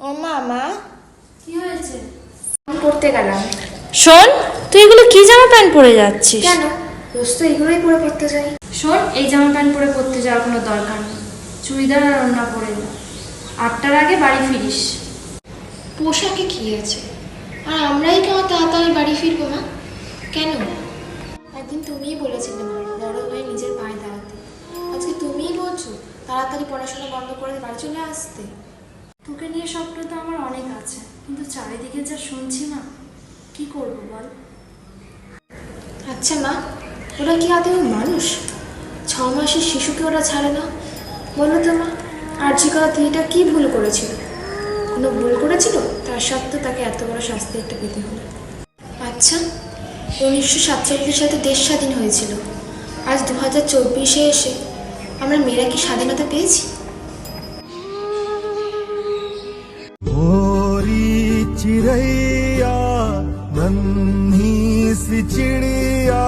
ও মামা, কি হয়েছে? পড়তে গেলাম। শোন, তুই এগুলো কি জামা প্যান্ট পরে যাচ্ছিস? কেন? রোজ তো এগুলোই পরে পড়তে যাই। শোন, এই জামা প্যান্ট পরে পড়তে যাওয়ার কোনো দরকার নেই। চুড়িদার আর ওড়না পরে যা। 8টার আগে বাড়ি ফিরিস। পোশাকে কি আছে? আর আমরাই কেন তাড়াতাড়ি বাড়ি ফিরবো না? কেন? একদিন তুমিই বলেছিলে মা, বড় হয়ে নিজের পায়ে দাঁড়াতে। আজকে তুমিই বলছো তাড়াতাড়ি পড়াশোনা বন্ধ করে বাড়ি চলে আসতে। তোকে নিয়ে স্বপ্ন তো আমার অনেক আছে, কিন্তু চারিদিকে যা শুনছি না, কি করবো বল? আচ্ছা মা, ওরা কি আদৌ মানুষ? 6 মাসের শিশুকে ওরা ছাড়ে না? বলো তো মা, আরজি করা দিদিটা কি ভুল করেছিল? কোনো ভুল করেছিল? তার সত্ত্বেও তাকে এত বড় শাস্তি একটা পেতে হলো। আচ্ছা, 1947 সালে দেশ স্বাধীন হয়েছিল। আজ 2024 এসে আমরা মেয়েরা কি স্বাধীনতা পেয়েছি? चिड़ैया नन्ही सी चिड़िया